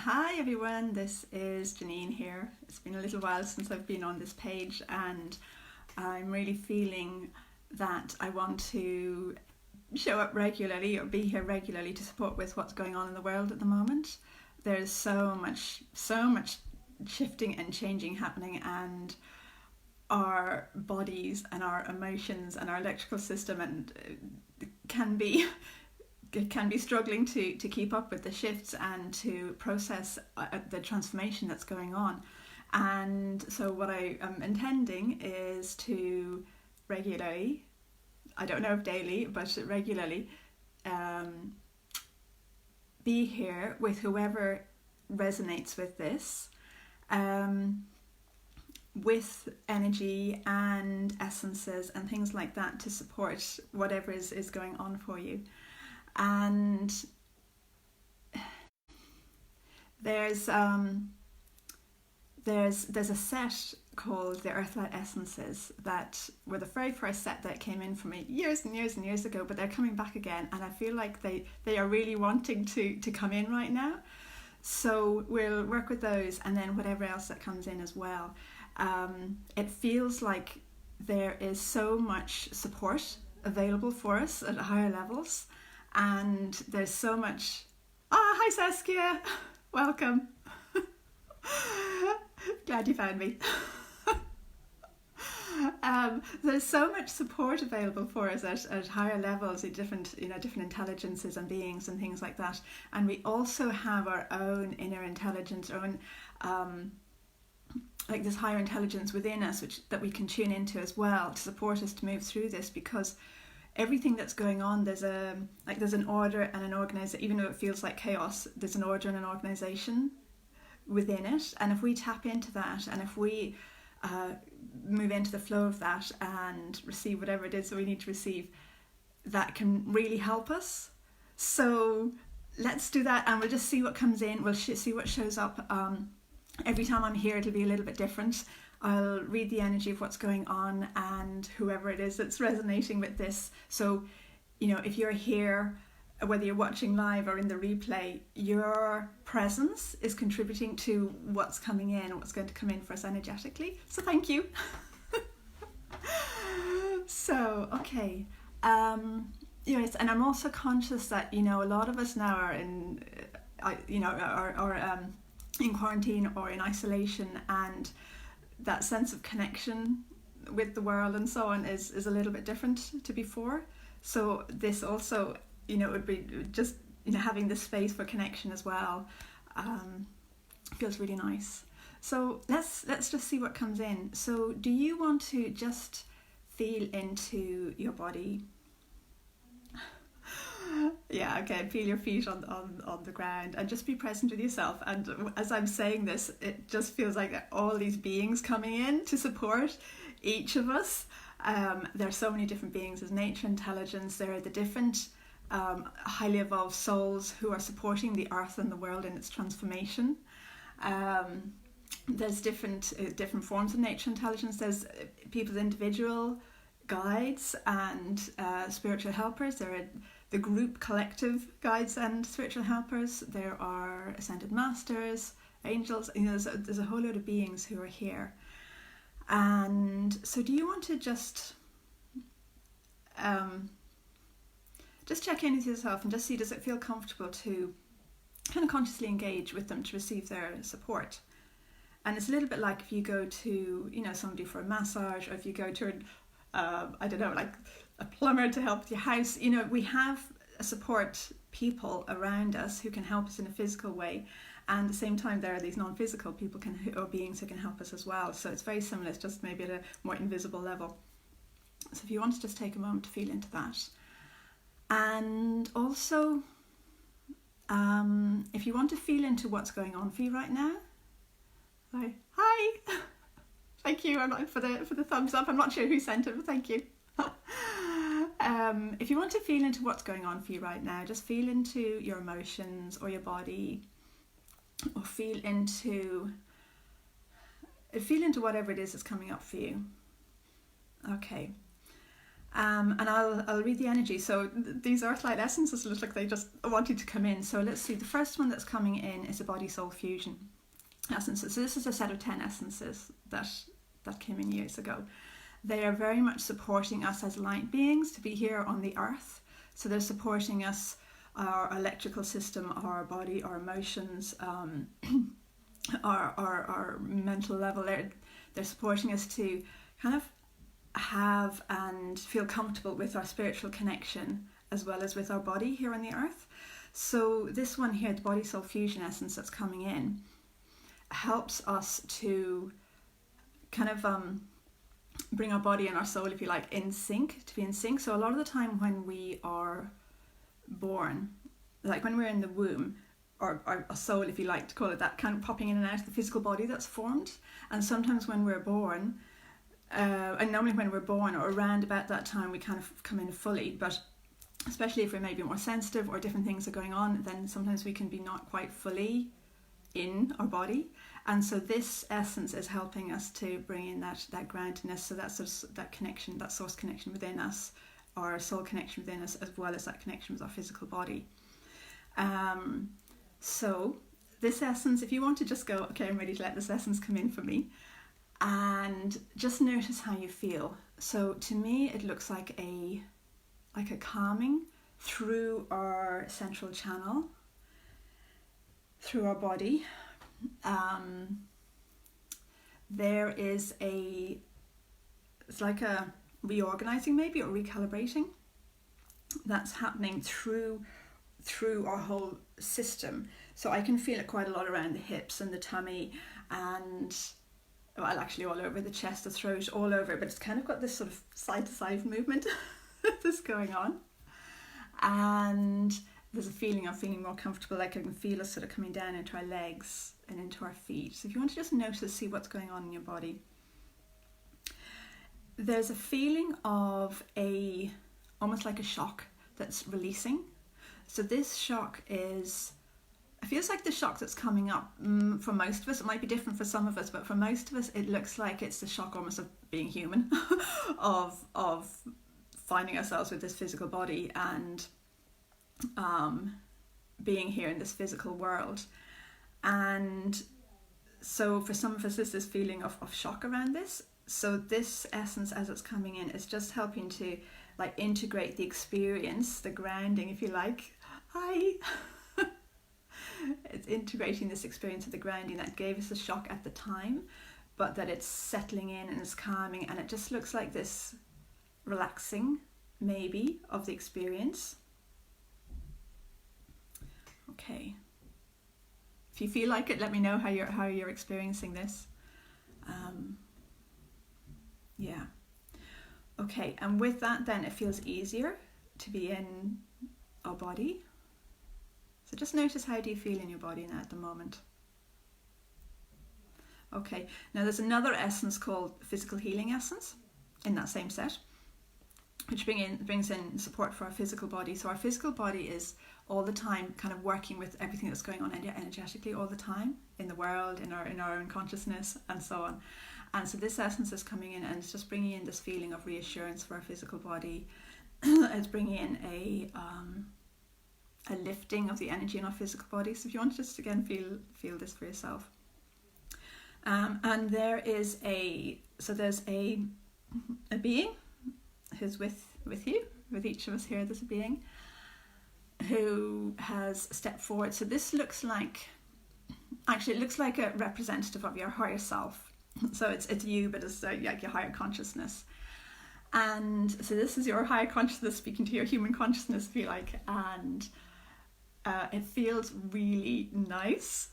Hi everyone, this is Janine here. It's been a little while since I've been on this page, and I'm really feeling that I want to show up regularly or be here regularly to support with what's going on in the world at the moment. There's so much shifting and changing happening, and our bodies and our emotions and our electrical system can be struggling to keep up with the shifts and to process the transformation that's going on. And so what I am intending is to regularly, I don't know if daily, but regularly be here with whoever resonates with this, with energy and essences and things like that to support whatever is going on for you. And there's a set called the Earthlight Essences that were the very first set that came in for me years and years and years ago, but they're coming back again, and I feel like they are really wanting to come in right now. So we'll work with those, and then whatever else that comes in as well. It feels like there is so much support available for us at higher levels. And there's so much. Hi Saskia, welcome. Glad you found me. There's so much support available for us at higher levels, in different intelligences and beings and things like that. And we also have our own inner intelligence, our own like this higher intelligence within us, that we can tune into as well to support us to move through this, because everything that's going on, there's an order and an organization. Even though it feels like chaos, there's an order and an organization within it. And if we tap into that, and if we move into the flow of that and receive whatever it is that we need to receive, that can really help us. So let's do that, and we'll just see what comes in. We'll see what shows up. Every time I'm here, it'll be a little bit different. I'll read the energy of what's going on and whoever it is that's resonating with this. So, if you're here, whether you're watching live or in the replay, your presence is contributing to what's coming in, what's going to come in for us energetically. So thank you. So, okay. Yes, and I'm also conscious that, a lot of us now are in, in quarantine or in isolation, and that sense of connection with the world and so on is a little bit different to before. So this also, would be just, having this space for connection as well, feels really nice. So let's just see what comes in. So do you want to just feel into your body? Yeah, okay, feel your feet on the ground and just be present with yourself. And as I'm saying this, it just feels like all these beings coming in to support each of us. There are so many different beings. There's nature intelligence. There are the different highly evolved souls who are supporting the earth and the world in its transformation. There's different forms of nature intelligence. There's people's individual guides and spiritual helpers. There are the group collective guides and spiritual helpers. There are ascended masters, angels. There's a whole load of beings who are here. And so do you want to just check in with yourself and just see, does it feel comfortable to kind of consciously engage with them to receive their support? And it's a little bit like if you go to somebody for a massage, or if you go to like a plumber to help with your house. We have support people around us who can help us in a physical way, and at the same time there are these non-physical people or beings who can help us as well. So it's very similar, it's just maybe at a more invisible level. So if you want to just take a moment to feel into that. And also if you want to feel into what's going on for you right now, like, hi. Thank you for the thumbs up. I'm not sure who sent it, but thank you. If you want to feel into what's going on for you right now, just feel into your emotions or your body, or feel into whatever it is that's coming up for you. Okay. And I'll read the energy. So these Earthlight essences look like they just want you to come in. So let's see. The first one that's coming in is a body soul fusion essences. So this is a set of 10 essences that came in years ago. They are very much supporting us as light beings to be here on the earth. So they're supporting us, our electrical system, our body, our emotions, our mental level. They're supporting us to kind of have and feel comfortable with our spiritual connection as well as with our body here on the earth. So this one here, the body soul fusion essence that's coming in, helps us to kind of bring our body and our soul, if you like, in sync, to be in sync. So a lot of the time when we are born, like when we're in the womb, or our soul, if you like to call it that, kind of popping in and out of the physical body that's formed. And sometimes when we're born, and normally when we're born or around about that time, we kind of come in fully, but especially if we're maybe more sensitive or different things are going on, then sometimes we can be not quite fully in our body. And so this essence is helping us to bring in that groundedness, so that's that connection, that source connection within us, our soul connection within us, as well as that connection with our physical body. So this essence, if you want to just go, okay, I'm ready to let this essence come in for me, and just notice how you feel. So to me, it looks like a calming through our central channel, through our body. There is it's like a reorganizing maybe, or recalibrating that's happening through our whole system. So I can feel it quite a lot around the hips and the tummy, and well, actually all over the chest, the throat, all over it, but it's kind of got this sort of side to side movement that's going on. And there's a feeling of feeling more comfortable, like I can feel it sort of coming down into our legs and into our feet. So if you want to just notice, see what's going on in your body. There's a feeling of almost like a shock that's releasing. So this shock it feels like the shock that's coming up for most of us. It might be different for some of us, but for most of us, it looks like it's the shock almost of being human, of finding ourselves with this physical body and being here in this physical world. And so for some of us, there's this feeling of shock around this. So this essence, as it's coming in, is just helping to like integrate the experience, the grounding, if you like. Hi. It's integrating this experience of the grounding that gave us a shock at the time, but that it's settling in and it's calming, and it just looks like this relaxing maybe of the experience. Okay. If you feel like it, let me know how you're experiencing this. Yeah. Okay, and with that then it feels easier to be in our body. So just notice, how do you feel in your body now at the moment? Okay, now there's another essence called physical healing essence in that same set, which brings in support for our physical body. So our physical body is all the time kind of working with everything that's going on energetically all the time in the world, in our own consciousness, and so on. And so this essence is coming in and it's just bringing in this feeling of reassurance for our physical body. It's bringing in a lifting of the energy in our physical body. So if you want to just again feel this for yourself. And there is there's a being who's with you, with each of us here. There's a being who has stepped forward. So this looks like a representative of your higher self. So it's you, but it's like your higher consciousness. And so this is your higher consciousness speaking to your human consciousness, if you like, and it feels really nice.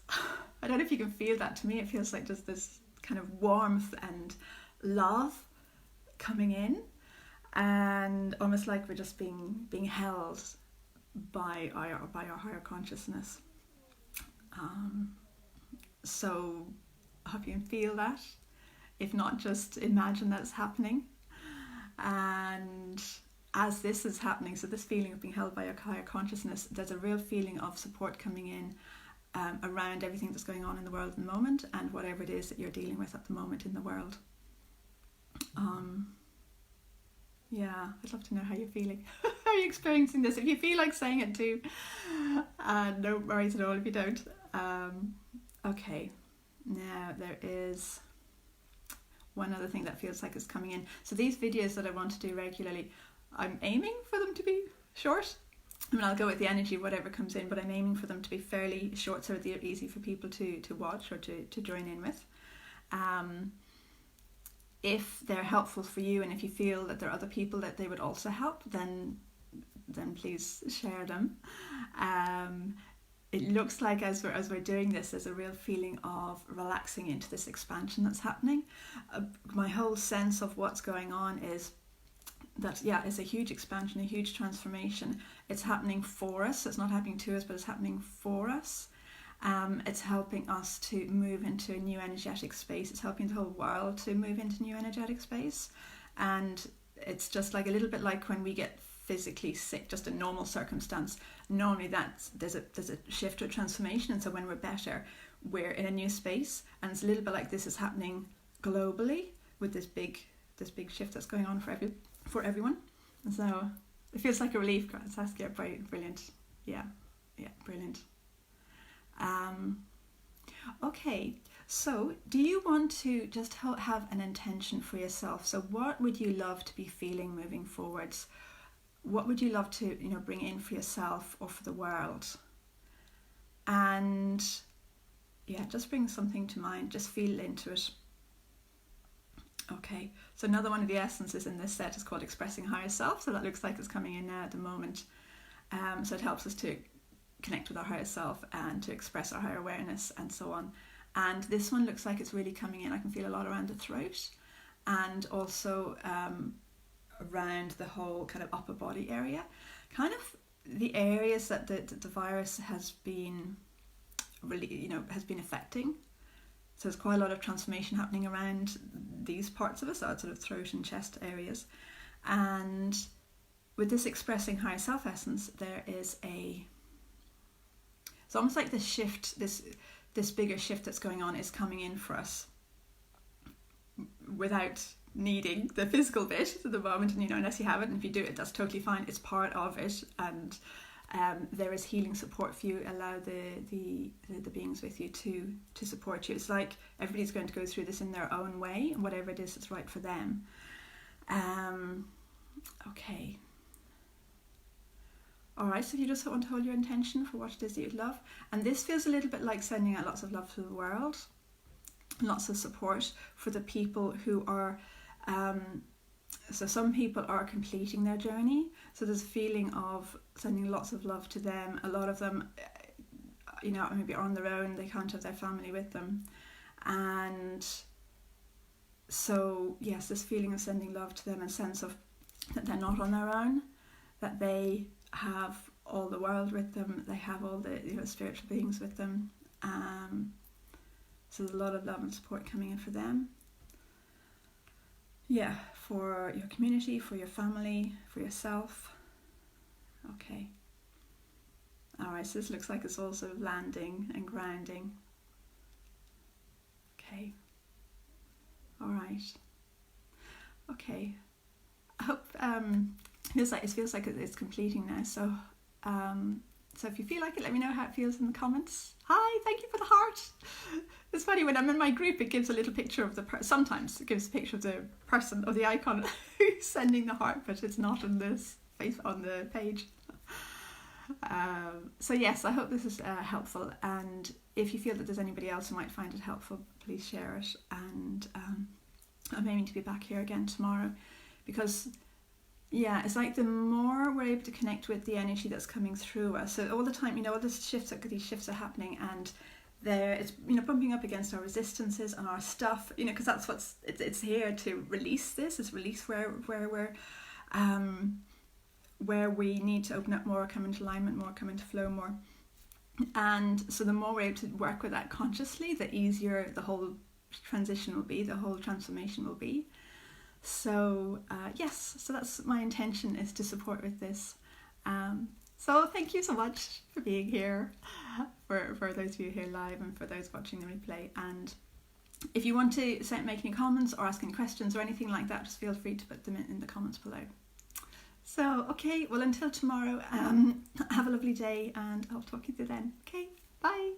I don't know if you can feel that. To me, it feels like just this kind of warmth and love coming in, and almost like we're just being held by our higher consciousness. So I hope you can feel that. If not, just imagine that's happening. And as this is happening, so this feeling of being held by your higher consciousness, there's a real feeling of support coming in around everything that's going on in the world in the moment, and whatever it is that you're dealing with at the moment in the world. Yeah, I'd love to know how you're feeling. How are you experiencing this? If you feel like saying it too, no worries at all if you don't. Okay, now there is one other thing that feels like it's coming in. So these videos that I want to do regularly, I'm aiming for them to be short. I mean, I'll go with the energy, whatever comes in, but I'm aiming for them to be fairly short so they're easy for people to watch or to join in with. If they're helpful for you, and if you feel that there are other people that they would also help, then please share them. It looks like as we're doing this, there's a real feeling of relaxing into this expansion that's happening. My whole sense of what's going on is that, yeah, it's a huge expansion, a huge transformation. It's happening for us. It's not happening to us, but it's happening for us. It's helping us to move into a new energetic space. It's helping the whole world to move into new energetic space. And it's just like a little bit like when we get physically sick, just a normal circumstance. Normally there's a shift or transformation, and so when we're better, we're in a new space. And it's a little bit like this is happening globally with this big shift that's going on for everyone. And so it feels like a relief, Saskia. Brilliant. Yeah, brilliant. Okay, so do you want to just have an intention for yourself? So what would you love to be feeling moving forwards? What would you love to bring in for yourself or for the world? And yeah, just bring something to mind, just feel into it. Okay, so another one of the essences in this set is called expressing higher self, so that looks like it's coming in now at the moment. So it helps us to connect with our higher self and to express our higher awareness and so on. And this one looks like it's really coming in. I can feel a lot around the throat and also around the whole kind of upper body area, kind of the areas that the virus has been really has been affecting. So there's quite a lot of transformation happening around these parts of us, our sort of throat and chest areas. And with this expressing higher self essence, there is it's almost like this shift, this bigger shift that's going on is coming in for us without needing the physical bit at the moment. And unless you have it, and if you do it, that's totally fine. It's part of it, and there is healing support for you. Allow the beings with you to support you. It's like everybody's going to go through this in their own way, and whatever it is that's right for them. Okay. Alright, so you just want to hold your intention for what it is that you'd love. And this feels a little bit like sending out lots of love to the world, lots of support for the people who are, so some people are completing their journey. So there's a feeling of sending lots of love to them. A lot of them, maybe are on their own, they can't have their family with them. And so, yes, this feeling of sending love to them, and sense of that they're not on their own, that they have all the world with them, they have all the spiritual beings with them. So there's a lot of love and support coming in for them. Yeah, for your community, for your family, for yourself. Okay. Alright, so this looks like it's also landing and grounding. Okay. Alright. Okay. I hope it feels like it's completing now. So so if you feel like it, let me know how it feels in the comments. Hi, thank you for the heart. It's funny, when I'm in my group, it gives a little picture of sometimes it gives a picture of the person or the icon who's sending the heart, but it's not on the page. So yes, I hope this is helpful, and if you feel that there's anybody else who might find it helpful, please share it. And I'm aiming to be back here again tomorrow, because it's like the more we're able to connect with the energy that's coming through us. So all the time, all these shifts are happening, and it's bumping up against our resistances and our stuff, because that's it's here to release this. It's release where we're where we need to open up more, come into alignment more, come into flow more. And so the more we're able to work with that consciously, the easier the whole transition will be, the whole transformation will be. So yes, so that's my intention, is to support with this. So thank you so much for being here, for those of you here live and for those watching the replay. And if you want to make any comments or ask any questions or anything like that, just feel free to put them in the comments below. So, okay, well, until tomorrow, have a lovely day, and I'll talk to you then. Okay, bye.